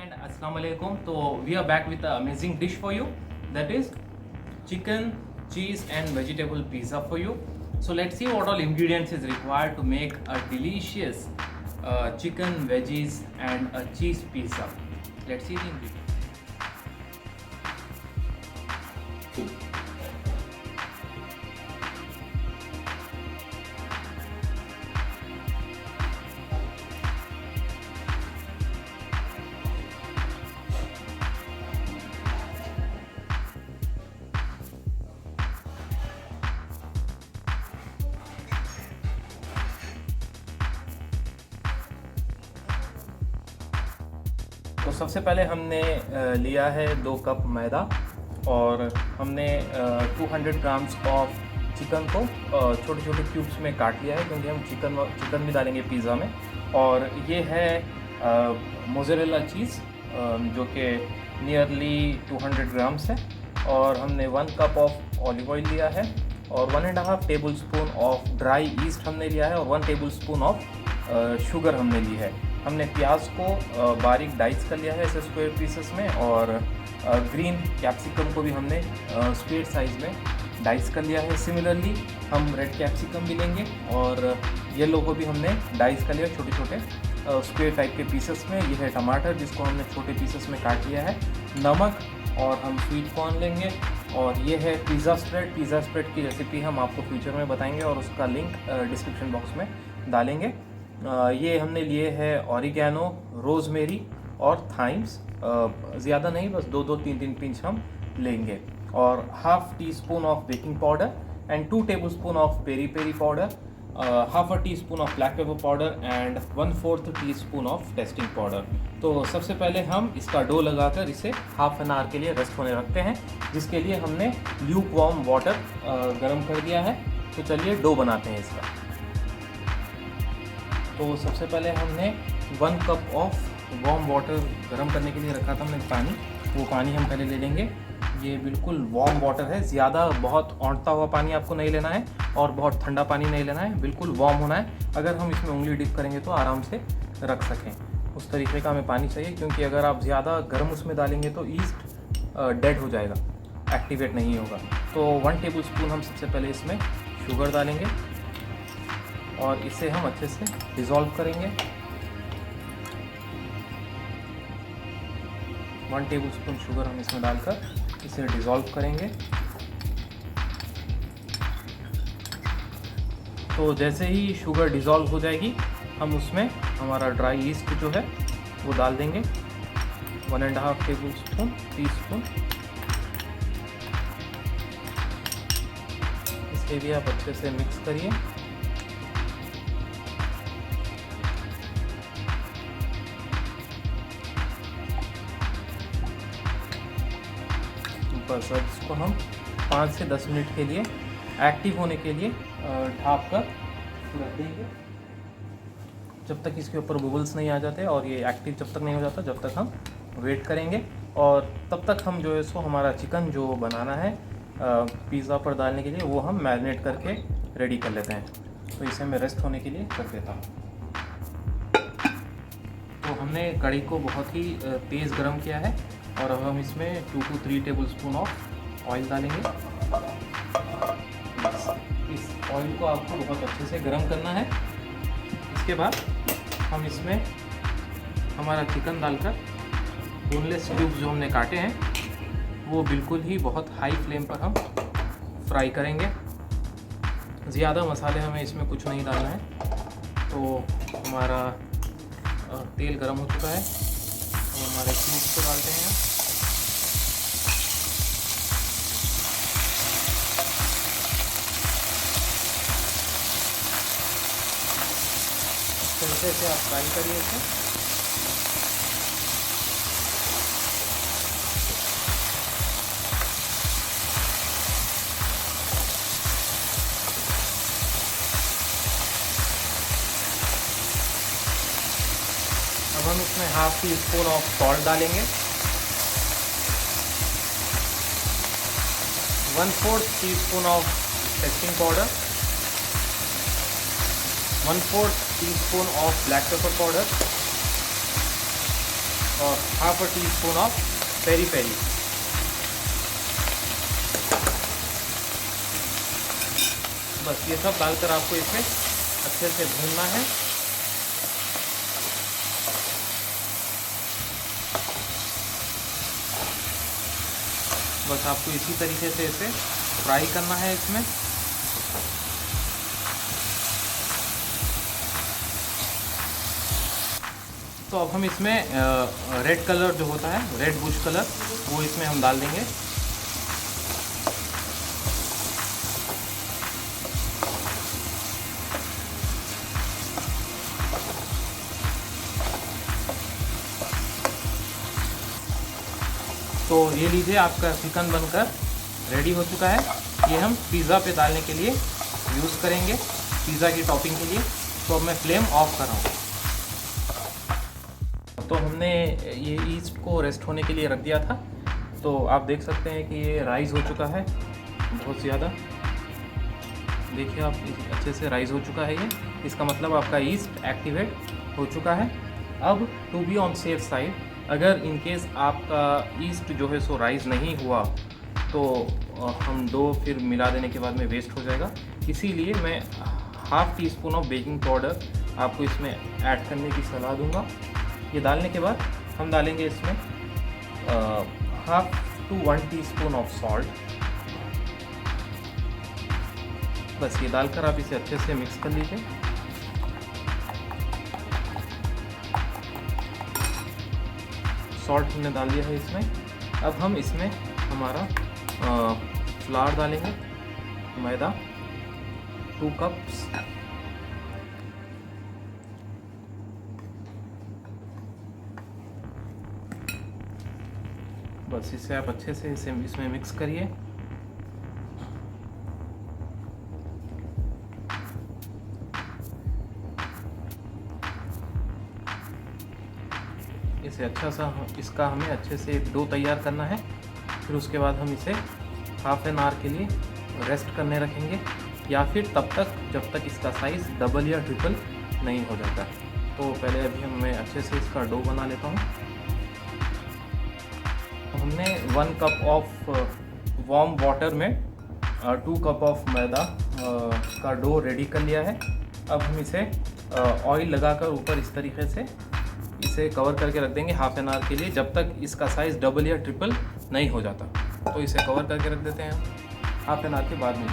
and assalamu alaikum. So we are back with an amazing dish for you, that is chicken, cheese and vegetable pizza for you. So let's see what all ingredients is required to make a delicious chicken, veggies and a cheese pizza. Let's see the ingredients. तो सबसे पहले हमने लिया है 2 cup मैदा और हमने 200 grams of chicken को छोटे छोटे क्यूब्स में काट लिया है, क्योंकि हम चिकन भी डालेंगे पिज़्ज़ा में। और ये है मोज़रेला चीज़ जो कि नियरली 200 ग्राम्स है। और हमने 1 कप ऑफ ऑलिव ऑयल लिया है और 1.5 table spoon of dry east हमने लिया है और 1 टेबल स्पून ऑफ शुगर हमने ली है। हमने प्याज को बारीक डाइस कर लिया है ऐसे स्क्वायर पीसेस में, और ग्रीन कैप्सिकम को भी हमने स्क्वायर साइज़ में डाइस कर लिया है। सिमिलरली हम रेड कैप्सिकम भी लेंगे और येलो को भी हमने डाइस कर लिया छोटे छोटे स्क्वायर टाइप के पीसेस में। यह है टमाटर जिसको हमने छोटे पीसेस में काट लिया है, नमक, और हम स्वीट कॉर्न लेंगे। और ये है पिज़्ज़ा स्प्रेड। पिज़्ज़ा स्प्रेड की रेसिपी हम आपको फ्यूचर में बताएंगे और उसका लिंक डिस्क्रिप्शन बॉक्स में डालेंगे। ये हमने लिए है ऑरिगैनो, रोज़मेरी और थाइम्स, ज़्यादा नहीं, बस 2-3 पिंच हम लेंगे। और half teaspoon of baking powder and 2 tablespoon of peri peri powder, half a teaspoon of black pepper powder and 1/4 teaspoon of tasting powder. तो सबसे पहले हम इसका डो लगाकर इसे हाफ एन आवर के लिए rest होने रखते हैं, जिसके लिए हमने ल्यूक वार्म वाटर गर्म कर दिया है। तो चलिए डो बनाते हैं इसका। तो सबसे पहले हमने 1 कप ऑफ वार्म वाटर गर्म करने के लिए रखा था हमने पानी। वो पानी हम पहले ले लेंगे। ये बिल्कुल वार्म वाटर है, ज़्यादा बहुत औंधता हुआ पानी आपको नहीं लेना है और बहुत ठंडा पानी नहीं लेना है, बिल्कुल वार्म होना है। अगर हम इसमें उंगली डिप करेंगे तो आराम से रख सकें, उस तरीके का हमें पानी चाहिए। क्योंकि अगर आप ज़्यादा गर्म उसमें डालेंगे तो ईस्ट डेड हो जाएगा, एक्टिवेट नहीं होगा। तो 1 टेबल स्पून हम सबसे पहले इसमें शुगर डालेंगे और इसे हम अच्छे से डिज़ोल्व करेंगे। 1 टेबल स्पून शुगर हम इसमें डालकर इसे डिज़ोल्व करेंगे। तो जैसे ही शुगर डिज़ोल्व हो जाएगी हम उसमें हमारा ड्राई ईस्ट जो है वो डाल देंगे, 1.5 टेबल स्पून, टीस्पून। इसे भी आप अच्छे से मिक्स करिए। बस अब इसको हम 5 से 10 मिनट के लिए एक्टिव होने के लिए ढाँप कर रख देंगे, जब तक इसके ऊपर बबल्स नहीं आ जाते। और ये एक्टिव जब तक नहीं हो जाता जब तक हम वेट करेंगे। और तब तक हम जो है इसको हमारा चिकन जो बनाना है पिज़्ज़ा पर डालने के लिए वो हम मैरिनेट करके रेडी कर लेते हैं। तो इसे मैं रेस्ट होने के लिए कर देता हूँ। तो हमने कढ़ी को बहुत ही तेज़ गर्म किया है और अब हम इसमें 2 to 3 table spoon of oil डालेंगे। इस ऑयल को आपको बहुत अच्छे से गर्म करना है। इसके बाद हम इसमें हमारा चिकन डालकर बोनलेस क्यूब्स जो हमने काटे हैं वो बिल्कुल ही बहुत हाई फ्लेम पर हम फ्राई करेंगे। ज़्यादा मसाले हमें इसमें कुछ नहीं डालना है। तो हमारा तेल गर्म हो चुका है, हम हमारे क्यूब्स को डालते हैं। इस तरीके से आप फ्राई करिए इसे। अब हम इसमें half teaspoon of salt डालेंगे, 1/4 teaspoon of tasting powder, 1/4 teaspoon of black pepper powder, और half a teaspoon of peri peri. बस ये सब डालकर आपको इसे अच्छे से भूनना है। बस आपको इसी तरीके से इसे फ्राई करना है इसमें। तो अब हम इसमें रेड कलर जो होता है, रेड बुश कलर, वो इसमें हम डाल देंगे। तो ये लीजिए, आपका चिकन बनकर रेडी हो चुका है। ये हम पिज़्ज़ा पे डालने के लिए यूज़ करेंगे, पिज़्ज़ा की टॉपिंग के लिए। तो अब मैं फ्लेम ऑफ कर रहा हूँ। तो हमने ये ईस्ट को रेस्ट होने के लिए रख दिया था। तो आप देख सकते हैं कि ये राइज़ हो चुका है बहुत ज़्यादा। देखिए आप, अच्छे से राइज़ हो चुका है ये। इसका मतलब आपका ईस्ट एक्टिवेट हो चुका है। अब to be on safe side, अगर इन केस आपका ईस्ट जो है सो राइज़ नहीं हुआ तो हम डो फिर मिला देने के बाद में वेस्ट हो जाएगा। इसीलिए मैं half tea spoon of baking powder आपको इसमें ऐड करने की सलाह दूंगा। ये डालने के बाद हम डालेंगे इसमें half to 1 teaspoon of salt. बस ये डालकर आप इसे अच्छे से मिक्स कर लीजिए। सॉल्ट हमने डाल दिया है इसमें। अब हम इसमें हमारा फ्लावर डालेंगे, मैदा 2 कप्स। बस इसे आप अच्छे से इसमें मिक्स करिए। इसे अच्छा सा इसका हमें अच्छे से डो तैयार करना है। फिर उसके बाद हम इसे हाफ एन आवर के लिए रेस्ट करने रखेंगे, या फिर तब तक जब तक इसका साइज़ डबल या ट्रिपल नहीं हो जाता। तो पहले अभी मैं अच्छे से इसका डो बना लेता हूँ। हमने 1 कप ऑफ वार्म वाटर में 2 कप ऑफ मैदा का डो रेडी कर लिया है। अब हम इसे ऑयल लगाकर ऊपर इस तरीके से इसे कवर करके रख देंगे हाफ एन आवर के लिए, जब तक इसका साइज़ डबल या ट्रिपल नहीं हो जाता। तो इसे कवर करके रख देते हैं हम हाफ एन आवर के बाद में।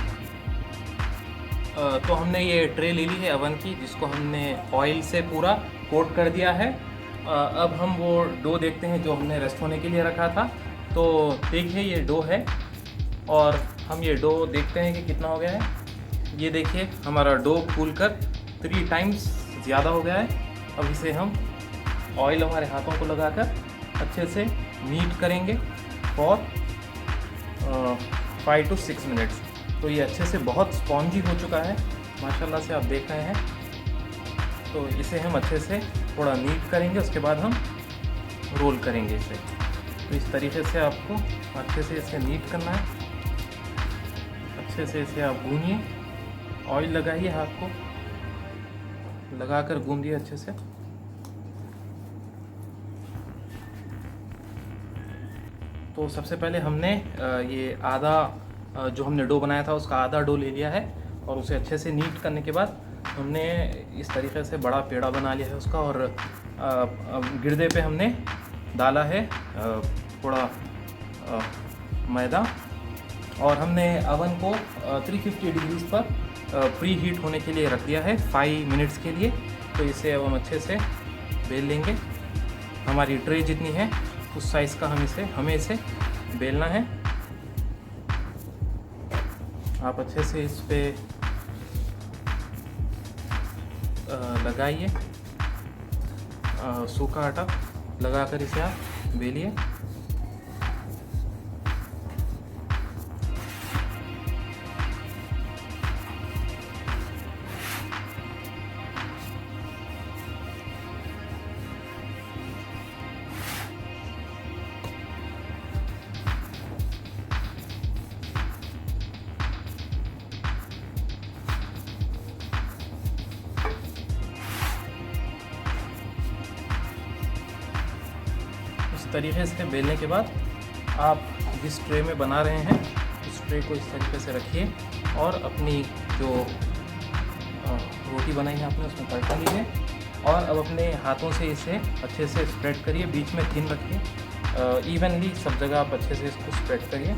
तो हमने ये ट्रे ले ली है अवन की, जिसको हमने ऑयल से पूरा कोट कर दिया है। अब हम वो डो देखते हैं जो हमने रेस्ट होने के लिए रखा था। तो देखिए ये डो है, और हम ये डो देखते हैं कि कितना हो गया है। ये देखिए हमारा डो फूलकर 3 टाइम्स ज़्यादा हो गया है। अब इसे हम ऑयल हमारे हाथों को लगाकर अच्छे से नीट करेंगे फॉर 5 to 6 मिनट्स। तो ये अच्छे से बहुत स्पॉन्जी हो चुका है, माशाल्लाह से आप देख रहे हैं। तो इसे हम अच्छे से थोड़ा नीट करेंगे, उसके बाद हम रोल करेंगे इसे। तो इस तरीके से आपको अच्छे से इसे नीट करना है। अच्छे से इसे आप गूंदिए, ऑयल लगाइए, हाथ को लगाकर गूंदिए अच्छे से। तो सबसे पहले हमने ये आधा जो हमने डो बनाया था उसका आधा डो ले लिया है, और उसे अच्छे से नीट करने के बाद हमने इस तरीके से बड़ा पेड़ा बना लिया है उसका। और गिरदे पे हमने डाला है थोड़ा मैदा, और हमने अवन को 350 डिग्रीज पर प्री हीट होने के लिए रख दिया है 5 मिनट्स के लिए। तो इसे अब हम अच्छे से बेल लेंगे। हमारी ट्रे जितनी है उस साइज़ का हमें इसे बेलना है। आप अच्छे से इस पे लगाइए, सूखा आटा लगाकर इसे आप बेलिए। तरीके से बेलने के बाद आप जिस ट्रे में बना रहे हैं उस ट्रे को इस तरीके से रखिए और अपनी जो रोटी बनाई है आपने उसमें पलटा लीजिए और अब अपने हाथों से इसे अच्छे से स्प्रेड करिए, बीच में थिन रखिए, इवनली सब जगह आप अच्छे से इसको स्प्रेड करिए।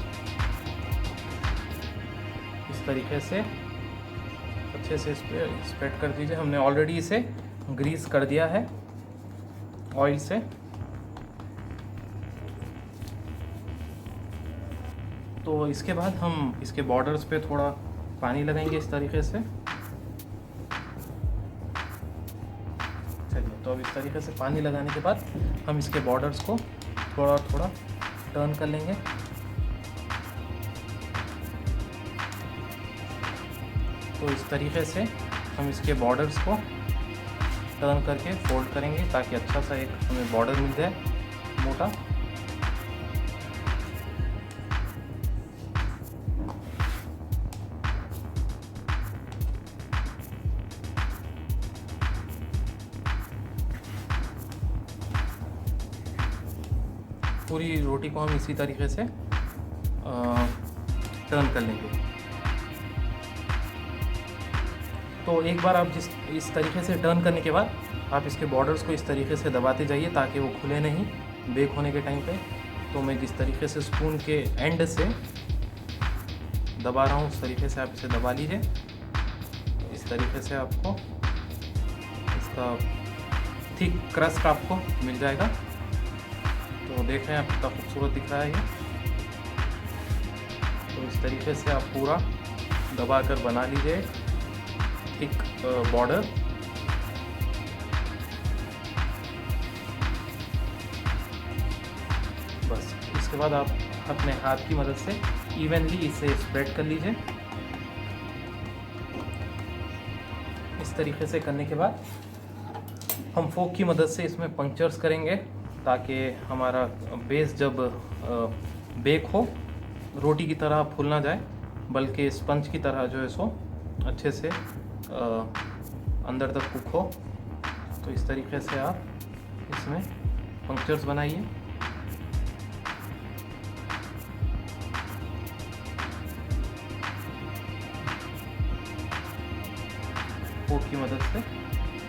इस तरीके से अच्छे से स्प्रेड कर दीजिए। हमने ऑलरेडी इसे ग्रीस कर दिया है ऑयल से। तो इसके बाद हम इसके बॉर्डर्स पे थोड़ा पानी लगाएंगे इस तरीके से। चलिए, तो अब इस तरीके से पानी लगाने के बाद हम इसके बॉर्डर्स को थोड़ा थोड़ा टर्न कर लेंगे। तो इस तरीके से हम इसके बॉर्डर्स को टर्न करके फोल्ड करेंगे ताकि अच्छा सा एक हमें बॉर्डर मिल जाए मोटा। पूरी रोटी को हम इसी तरीके से टर्न कर लेंगे। तो एक बार आप इस तरीके से टर्न करने के बाद आप इसके बॉर्डर्स को इस तरीके से दबाते जाइए ताकि वो खुले नहीं बेक होने के टाइम पे। तो मैं जिस तरीके से स्पून के एंड से दबा रहा हूँ उस तरीके से आप इसे दबा लीजिए। इस तरीके से आपको इसका थिक क्रस्ट आपको मिल जाएगा। तो देख रहे हैं आप कितना खूबसूरत दिख रहा है ये। तो इस तरीके से आप पूरा दबा कर बना लीजिए थिक बॉर्डर। बस इसके बाद आप अपने हाथ की मदद से इवनली इसे स्प्रेड कर लीजिए। इस तरीके से करने के बाद हम फोक की मदद से इसमें पंक्चर्स करेंगे ताकि हमारा बेस जब बेक हो रोटी की तरह फूल ना जाए बल्कि स्पंज की तरह जो है सो अच्छे से अंदर तक कुक हो। तो इस तरीके से आप इसमें पंक्चर्स बनाइए। फोक की मदद से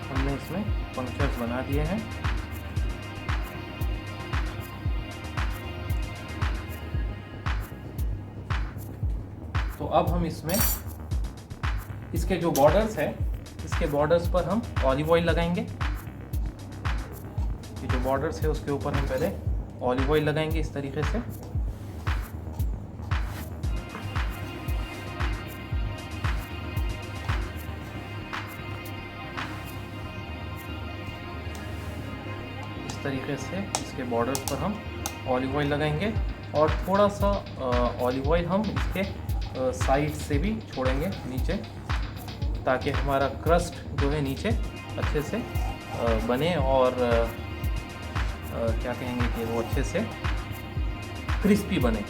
हमने इसमें पंक्चर्स बना दिए हैं। तो अब हम इसमें इसके जो बॉर्डर्स है इसके बॉर्डर्स पर हम ऑलिव ऑयल लगाएंगे। ये जो बॉर्डर्स है उसके ऊपर हम पहले ऑलिव ऑयल लगाएंगे इस तरीके से। इस तरीके से इसके बॉर्डर्स पर हम ऑलिव ऑयल लगाएंगे और थोड़ा सा ऑलिव ऑयल हम इसके साइड से भी छोड़ेंगे नीचे ताकि हमारा क्रस्ट जो है नीचे अच्छे से बने और क्या कहेंगे कि वो अच्छे से क्रिस्पी बने।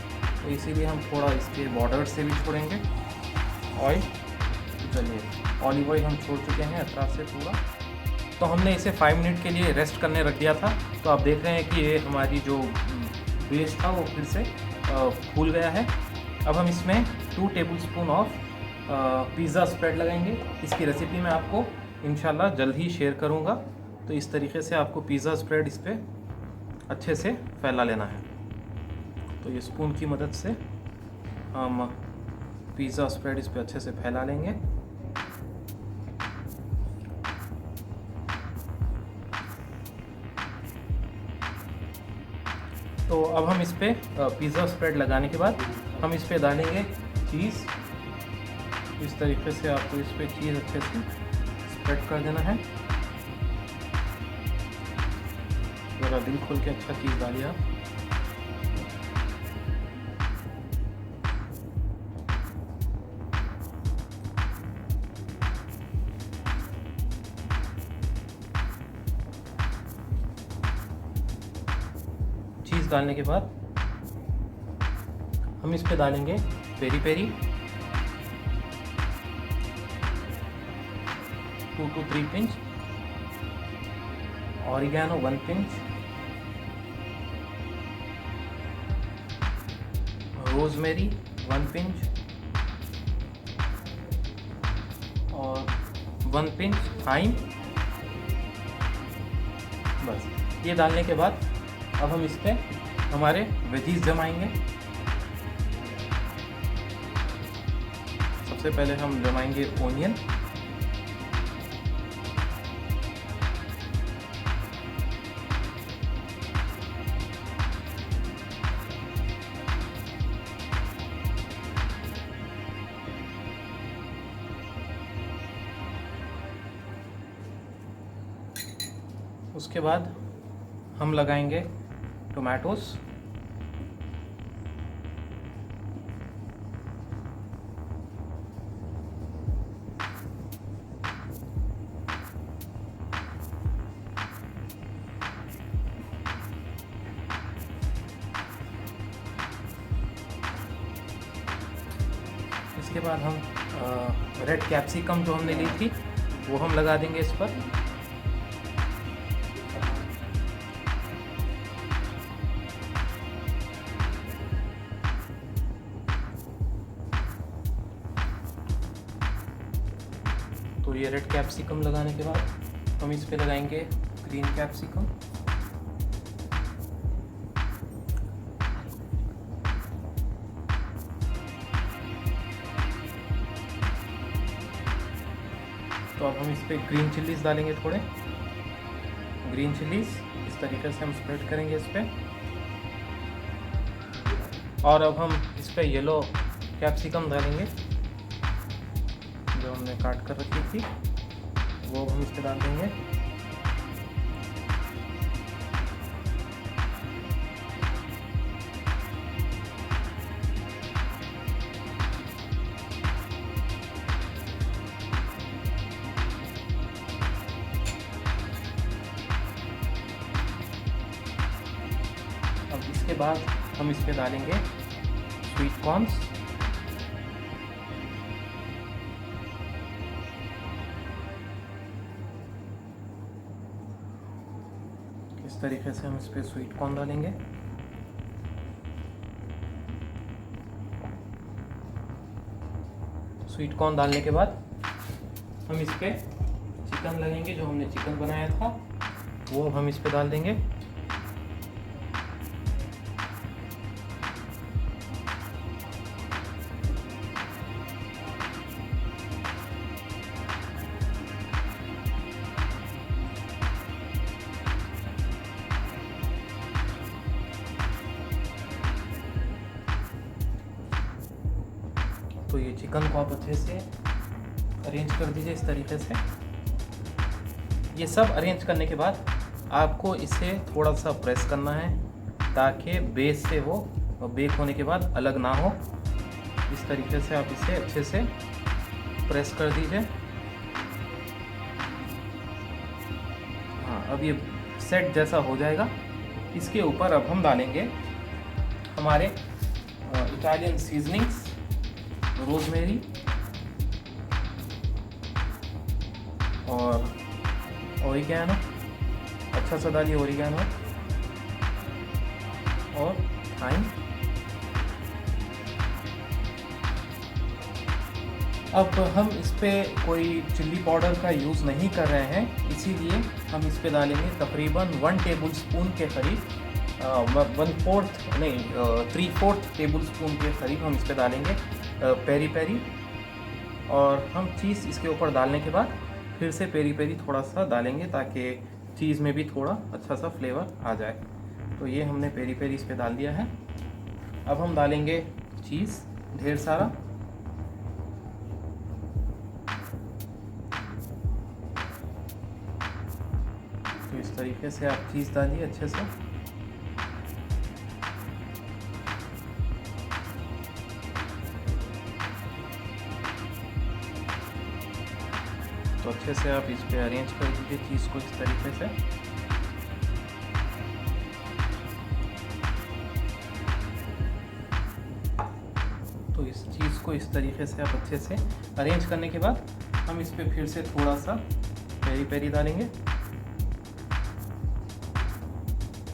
तो इसीलिए हम थोड़ा इसके बॉर्डर से भी छोड़ेंगे ऑयल। चलिए, ऑलिव ऑयल हम छोड़ चुके हैं अतराफ से पूरा। तो हमने इसे 5 मिनट के लिए रेस्ट करने रख दिया था। तो आप देख रहे हैं कि ये हमारी जो बेस था वो फिर से फूल गया है। अब हम इसमें 2 टेबलस्पून ऑफ पिज़्ज़ा स्प्रेड लगाएंगे। इसकी रेसिपी मैं आपको इंशाल्लाह जल्द ही शेयर करूंगा। तो इस तरीके से आपको पिज़्ज़ा स्प्रेड इस पर अच्छे से फैला लेना है। तो ये स्पून की मदद से हम पिज़्ज़ा स्प्रेड इस पर अच्छे से फैला लेंगे। तो अब हम इस पर पिज़्ज़ा स्प्रेड लगाने के बाद हम इस पर डालेंगे चीज़। इस तरीके से आपको इस पर चीज़ अच्छे से स्प्रेड कर देना है। ज़रा दिल खोल के अच्छा चीज़ डालिए आप। चीज़ डालने के बाद हम इस पे डालेंगे peri peri 2 to 3 pinch, oregano 1 pinch, rosemary 1 pinch और 1 पिंच थाइम। बस ये डालने के बाद अब हम इस पर हमारे वेजीज जमाएंगे। सबसे पहले हम जमाएंगे ओनियन, उसके बाद हम लगाएंगे टोमेटोस, इसके बाद हम रेड कैप्सिकम जो हमने ली थी वो हम लगा देंगे इस पर। तो ये रेड कैप्सिकम लगाने के बाद हम इस पे लगाएंगे ग्रीन कैप्सिकम, तो अब हम इस पे ग्रीन चिल्लीज डालेंगे, थोड़े ग्रीन चिल्लीज इस तरीके से हम स्प्रेड करेंगे इस पे। और अब हम इस पे येलो कैप्सिकम डालेंगे जो हमने काट कर रखी थी, वो हम इस पे डाल देंगे। अब इसके बाद हम इस पे डालेंगे स्वीट कॉर्न्स, इस तरीके से हम इस पे स्वीट कॉर्न डालेंगे। स्वीट कॉर्न डालने के बाद हम इस पे चिकन लगेंगे, जो हमने चिकन बनाया था वो हम इस पे डाल देंगे। तो ये चिकन को आप अच्छे से अरेंज कर दीजिए इस तरीके से। ये सब अरेंज करने के बाद आपको इसे थोड़ा सा प्रेस करना है ताकि बेस से वो बेक होने के बाद अलग ना हो। इस तरीके से आप इसे अच्छे से प्रेस कर दीजिए। हाँ, अब ये सेट जैसा हो जाएगा। इसके ऊपर अब हम डालेंगे हमारे इटालियन सीजनिंग्स, रोजमेरी और ओरिगैनो, अच्छा सा डालिए ओरिगैनो और थाइम। अब हम इस पे कोई चिल्ली पाउडर का यूज़ नहीं कर रहे हैं, इसीलिए हम इस पे डालेंगे तकरीबन 1 टेबल स्पून के करीब, 1/4 नहीं 3/4 टेबल स्पून के करीब हम इस पे डालेंगे पेरी पेरी। और हम चीज़ इसके ऊपर डालने के बाद फिर से पेरी पेरी थोड़ा सा डालेंगे ताकि चीज़ में भी थोड़ा अच्छा सा फ्लेवर आ जाए। तो ये हमने पेरी पेरी इस पे डाल दिया है। अब हम डालेंगे चीज़ ढेर सारा। तो इस तरीके से आप चीज़ डालिए अच्छे से। तो अच्छे से आप इस पे अरेंज कर दीजिए चीज़ को इस तरीके से। तो इस चीज़ को इस तरीके से आप अच्छे से अरेंज करने के बाद हम इस पे फिर से थोड़ा सा पेरी पेरी डालेंगे।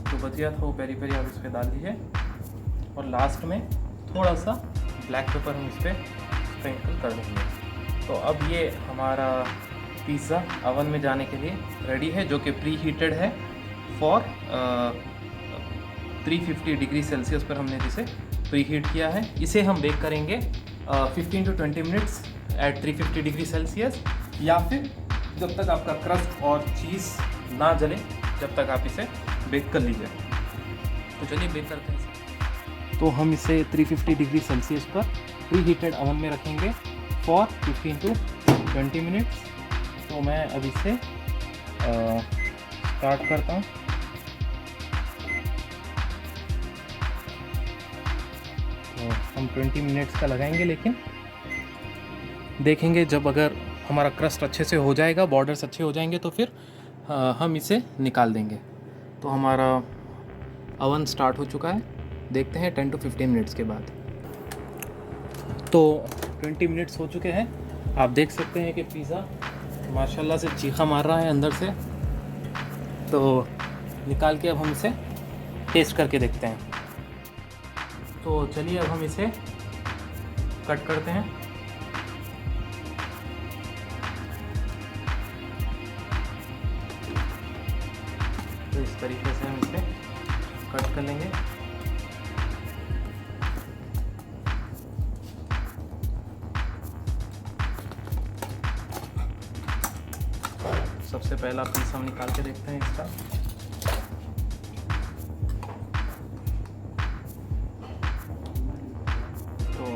तो बच गया था वो पेरी पेरी आप इस पे डाल दीजिए। और लास्ट में थोड़ा सा ब्लैक पेपर हम इस पर स्प्रिंकल कर देंगे। तो अब ये हमारा पिज़्ज़ा अवन में जाने के लिए रेडी है, जो कि प्री हीटेड है फॉर 350 डिग्री सेल्सियस पर हमने इसे प्री हीट किया है। इसे हम बेक करेंगे 15 to 20 minutes at 350 degree Celsius, या फिर जब तक आपका क्रस्ट और चीज़ ना जले जब तक आप इसे बेक कर लीजिए। तो चलिए बेक करते हैं इसे। तो हम इसे 350 डिग्री सेल्सियस पर प्री हीटेड अवन में रखेंगे फॉर 15 to 20 मिनट्स। तो मैं अब इसे स्टार्ट करता हूँ। तो हम 20 मिनट्स का लगाएंगे, लेकिन देखेंगे जब अगर हमारा क्रस्ट अच्छे से हो जाएगा, बॉर्डर्स अच्छे हो जाएंगे, तो फिर हम इसे निकाल देंगे। तो हमारा अवन स्टार्ट हो चुका है, देखते हैं 10 to 15 मिनट्स के बाद। तो 20 मिनट्स हो चुके हैं। आप देख सकते हैं कि पिज़्ज़ा माशाल्लाह से चीखा मार रहा है अंदर से। तो निकाल के अब हम इसे टेस्ट करके देखते हैं। तो चलिए अब हम इसे कट करते हैं। तो इस तरीके से हम इसे कट कर लेंगे। सबसे पहला पीस हम निकाल के देखते हैं इसका। तो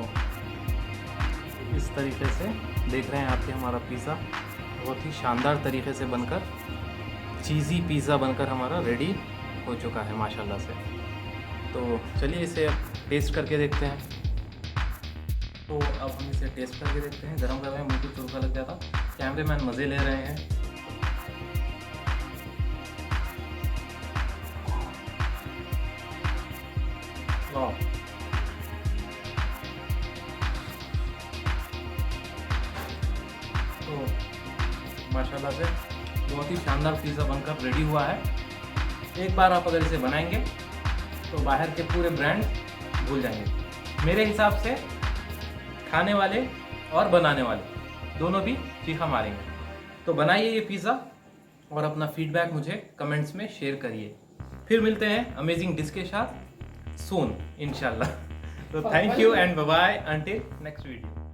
इस तरीके से देख रहे हैं आप कि हमारा पिज़्ज़ा बहुत ही शानदार तरीके से बनकर, चीज़ी पिज़्ज़ा बनकर हमारा रेडी हो चुका है माशाल्लाह से। तो चलिए इसे अब टेस्ट करके देखते हैं। तो अब हम इसे टेस्ट करके देखते हैं। गरम कर रहे हैं, मुझे चुरका लग जाता। कैमरेमैन मज़े ले रहे हैं। वाह, तो माशाल्लाह से बहुत ही शानदार पिज़्ज़ा बनकर रेडी हुआ है। एक बार आप अगर इसे बनाएंगे तो बाहर के पूरे ब्रांड भूल जाएंगे। मेरे हिसाब से खाने वाले और बनाने वाले दोनों भी चीखा मारेंगे। तो बनाइए ये पिज़्ज़ा और अपना फीडबैक मुझे कमेंट्स में शेयर करिए। फिर मिलते हैं अमेजिंग डिश के साथ सून इंशाल्लाह। तो thank you and bye bye until next video.